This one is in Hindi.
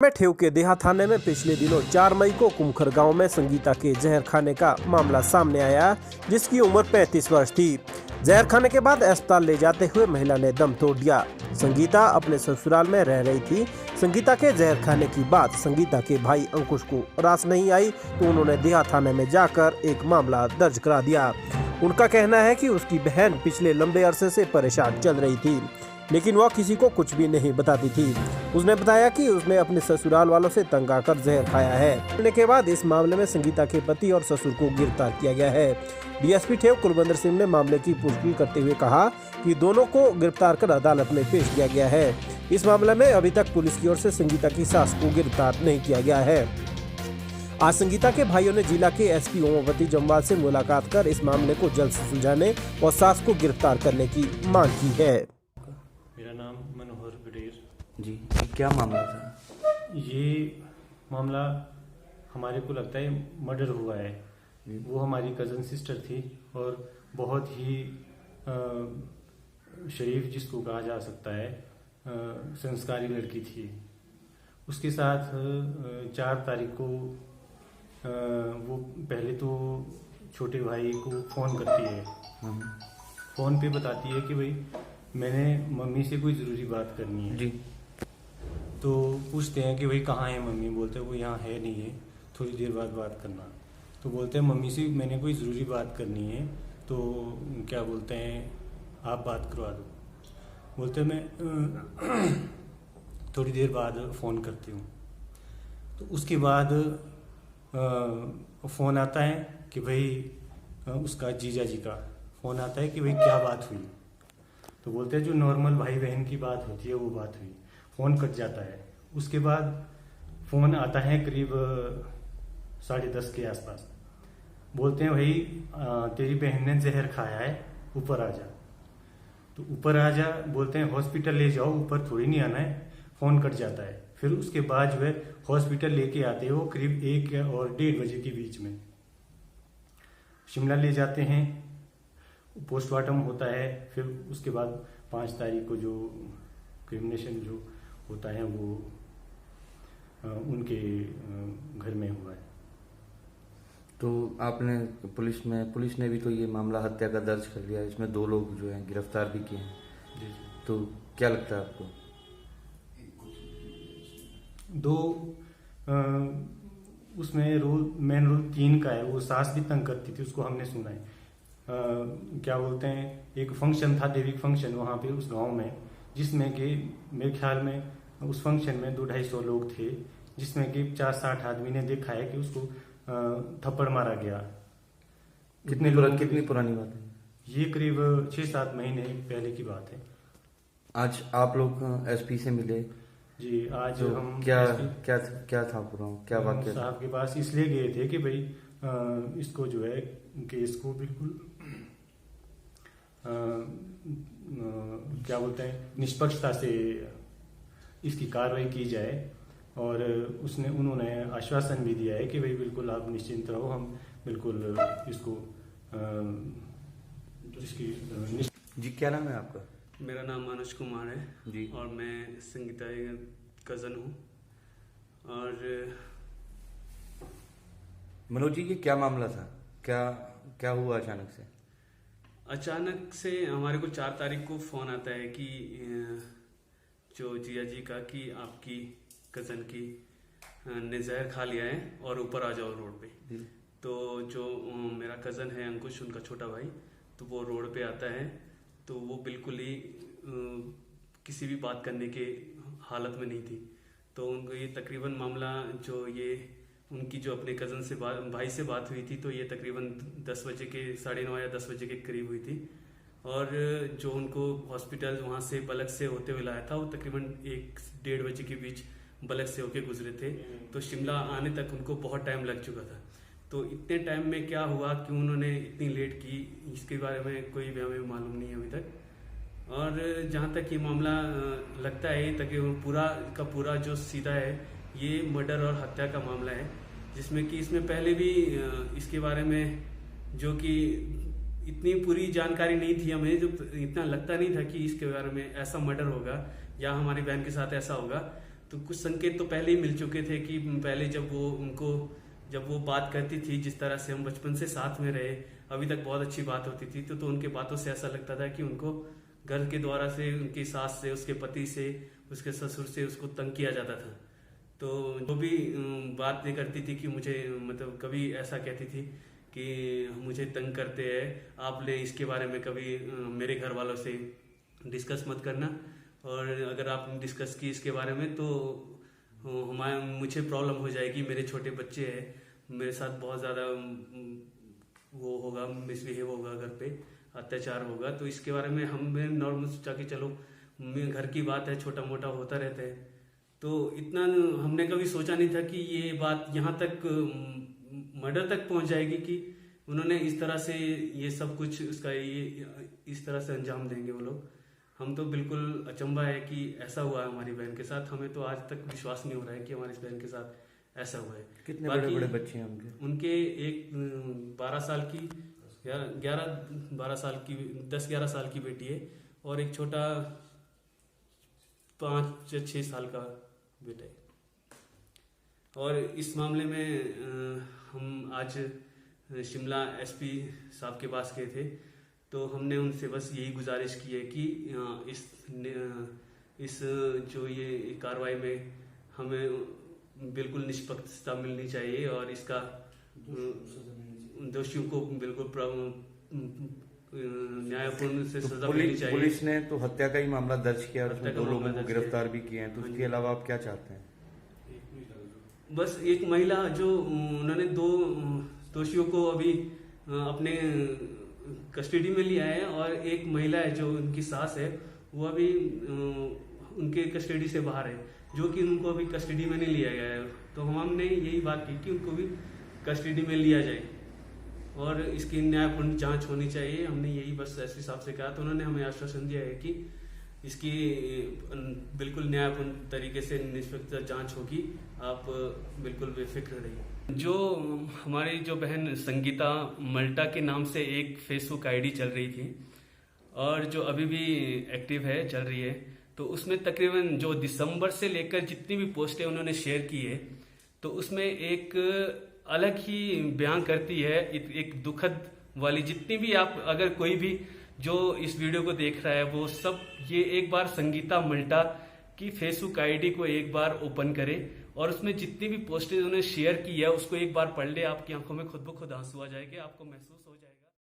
में ठेव के देहा थाने में पिछले दिनों 4 मई को कुमखर गांव में संगीता के जहर खाने का मामला सामने आया, जिसकी उम्र 35 वर्ष थी। जहर खाने के बाद अस्पताल ले जाते हुए महिला ने दम तोड़ दिया। संगीता अपने ससुराल में रह रही थी। संगीता के जहर खाने की बात संगीता के भाई अंकुश को रास नहीं आई, तो उन्होंने देहा थाने में जाकर एक मामला दर्ज करा दिया। उनका कहना है कि उसकी बहन पिछले लंबे अरसे से परेशान चल रही थी, लेकिन वह किसी को कुछ भी नहीं बताती थी। उसने बताया कि उसने अपने ससुराल वालों से तंग आकर जहर खाया है। होने के बाद इस मामले में संगीता के पति और ससुर को गिरफ्तार किया गया है। डीएसपी ठेव कुलवंत सिंह ने मामले की पुष्टि करते हुए कहा कि दोनों को गिरफ्तार कर अदालत में पेश किया गया है। इस मामले में अभी तक पुलिस की ओर से संगीता की सास को गिरफ्तार नहीं किया गया है। आज संगीता के भाइयों ने जिला के एसपी ओमापति जम्वाल से मुलाकात कर इस मामले को जल्द से सुलझाने और सास को गिरफ्तार करने की मांग की है। मेरा नाम मनोहर गडेर जी, क्या मामला था? ये मामला हमारे को लगता है मर्डर हुआ है। वो हमारी कज़न सिस्टर थी और बहुत ही शरीफ, जिसको कहा जा सकता है, संस्कारी लड़की थी। उसके साथ 4 तारीख को वो पहले तो छोटे भाई को फ़ोन करती है। फ़ोन पे बताती है कि भाई मैंने मम्मी से कोई ज़रूरी बात करनी है। जी। तो पूछते हैं कि भाई कहाँ है मम्मी? बोलते हैं वो यहाँ है नहीं है, थोड़ी देर बाद बात करना। तो बोलते हैं मम्मी से मैंने कोई ज़रूरी बात करनी है, तो क्या बोलते हैं आप बात करवा दो। बोलते हैं मैं थोड़ी देर बाद फ़ोन करती हूँ। तो उसके बाद फ़ोन आता है कि भाई उसका जीजा जी का फ़ोन आता है कि भाई क्या बात हुई। तो बोलते हैं जो नॉर्मल भाई बहन की बात होती है वो बात हुई। फ़ोन कट जाता है। उसके बाद फ़ोन आता है करीब 10:30 के आसपास। बोलते हैं भाई तेरी बहन ने जहर खाया है, ऊपर आ जा। तो ऊपर आ जा बोलते हैं, हॉस्पिटल ले जाओ, ऊपर थोड़ी नहीं आना है। फ़ोन कट जाता है। फिर उसके बाद जो है हॉस्पिटल लेके आते हैं, वो करीब 1 और 1:30 बजे के बीच में शिमला ले जाते हैं। पोस्टमार्टम होता है। फिर उसके बाद 5 तारीख को जो क्रिमिनेशन जो होता है वो उनके घर में हुआ है। तो आपने पुलिस ने भी तो ये मामला हत्या का दर्ज कर लिया है। इसमें 2 लोग जो हैं गिरफ्तार भी किए हैं। जी। तो क्या लगता है आपको? 2 उसमें मेन रोल 3 का है। वो सास भी तंग करती थी, उसको हमने सुना है। क्या बोलते हैं, एक फंक्शन था, देवी फंक्शन वहाँ पे उस गांव में, जिसमें कि मेरे ख्याल में उस फंक्शन में 200-250 लोग थे, जिसमें कि 50-60 आदमी ने देखा है कि उसको थप्पड़ मारा गया। कितनी पुरानी बात है? ये करीब 6-7 महीने पहले की बात है। आज आप लोग एसपी से मिले? जी, आज तो हम क्या था पूरा, क्या वाक्य साहब के पास इसलिए गए थे कि भाई इसको जो है केस को बिल्कुल क्या बोलते हैं निष्पक्षता से इसकी कार्रवाई की जाए। और उन्होंने आश्वासन भी दिया है कि भाई बिल्कुल आप निश्चिंत रहो, हम बिल्कुल इसको इसकी जी। क्या नाम है आपका? मेरा नाम मनोज कुमार है जी। और मैं संगीता का कज़न हूँ। और मनोज जी, ये क्या मामला था? क्या हुआ अचानक से हमारे को 4 तारीख को फ़ोन आता है कि जो जिया जी का कि आपकी कज़न की ने जहर खा लिया है और ऊपर आ जाओ रोड पे। तो जो मेरा कज़न है अंकुश, उनका छोटा भाई, तो वो रोड पे आता है। तो वो बिल्कुल ही किसी भी बात करने के हालत में नहीं थी। तो उनको ये तकरीबन मामला जो ये उनकी जो अपने कज़न से भाई से बात हुई थी, तो ये तकरीबन 10 बजे के 9:30 या 10 बजे के करीब हुई थी। और जो उनको हॉस्पिटल वहाँ से बलक से होते हुए लाया था, वो तकरीबन 1-1:30 बजे के बीच बलक से होके गुजरे थे। तो शिमला आने तक उनको बहुत टाइम लग चुका था। तो इतने टाइम में क्या हुआ, क्यों उन्होंने इतनी लेट की, इसके बारे में कोई भी हमें मालूम नहीं है अभी तक। और जहाँ तक ये मामला लगता है, तकरीबन पूरा का पूरा जो सीधा है, ये मर्डर और हत्या का मामला है, जिसमें कि इसमें पहले भी इसके बारे में जो कि इतनी पूरी जानकारी नहीं थी हमें, जो इतना लगता नहीं था कि इसके बारे में ऐसा मर्डर होगा या हमारी बहन के साथ ऐसा होगा। तो कुछ संकेत तो पहले ही मिल चुके थे कि पहले जब वो बात करती थी, जिस तरह से हम बचपन से साथ में रहे, अभी तक बहुत अच्छी बात होती थी, तो उनके बातों से ऐसा लगता था कि उनको घर के द्वारा से, उनकी सास से, उसके पति से, उसके ससुर से उसको तंग किया जाता था। तो जो भी बात नहीं करती थी कि मुझे, मतलब कभी ऐसा कहती थी कि मुझे तंग करते हैं, आप ले इसके बारे में कभी मेरे घर वालों से डिस्कस मत करना, और अगर आपने डिस्कस की इसके बारे में तो मुझे प्रॉब्लम हो जाएगी, मेरे छोटे बच्चे हैं, मेरे साथ बहुत ज़्यादा वो होगा, मिसबिहेव होगा, घर पे अत्याचार होगा, तो इसके बारे में हमने नॉर्मल सोचा कि चलो घर की बात है, छोटा मोटा होता रहता है। तो इतना हमने कभी सोचा नहीं था कि ये बात यहाँ तक मर्डर तक पहुँच जाएगी, कि उन्होंने इस तरह से ये सब कुछ उसका ये इस तरह से अंजाम देंगे वो लोग। हम तो बिल्कुल अचंभा है कि ऐसा हुआ है हमारी बहन के साथ। हमें तो आज तक विश्वास नहीं हो रहा है कि हमारी बहन के साथ ऐसा हुआ है। कितने बड़े बड़े बच्चे हैं उनके? एक 12 साल की, 11-12 साल की, 10-11 साल की बेटी है, और एक छोटा 5-6 साल का बेटा है। और इस मामले में हम आज शिमला एसपी साहब के पास गए थे, तो हमने उनसे बस यही गुजारिश की है कि इस जो ये कार्रवाई में हमें बिल्कुल निष्पक्षता मिलनी चाहिए, और इसका दोषियों को बिल्कुल न्यायपूर्ण से सजा मिलनी चाहिए। पुलिस ने तो हत्या का ही मामला दर्ज किया और उसमें 2 लोगों को गिरफ्तार भी किए हैं, तो उसके अलावा आप क्या चाहते हैं? बस एक महिला, जो उन्होंने 2 दोषियों को अभी अपने कस्टडी में लिया है, और एक महिला है जो उनकी सास है, वो अभी उनके कस्टडी से बाहर है, जो कि उनको अभी कस्टडी में नहीं लिया गया है। तो हमने यही बात की कि उनको भी कस्टडी में लिया जाए और इसकी न्यायपूर्ण जांच होनी चाहिए। हमने यही बस एसपी साहब से कहा, तो उन्होंने हमें आश्वासन दिया है कि इसकी बिल्कुल न्यायपूर्ण तरीके से निष्पक्ष जांच होगी, आप बिल्कुल बेफिक्र रहिए। जो हमारी जो बहन संगीता मल्टा के नाम से एक फेसबुक आईडी चल रही थी, और जो अभी भी एक्टिव है, चल रही है, तो उसमें तकरीबन जो दिसंबर से लेकर जितनी भी पोस्टें उन्होंने शेयर की है, तो उसमें एक अलग ही बयान करती है, एक दुखद वाली। जितनी भी आप, अगर कोई भी जो इस वीडियो को देख रहा है, वो सब ये एक बार संगीता मल्टा की फेसबुक आईडी को एक बार ओपन करे, और उसमें जितनी भी पोस्टें उन्होंने शेयर की है उसको एक बार पढ़ ले। आपकी आंखों में खुद ब खुद आंसू आ जाएंगे, आपको महसूस हो जाएगा।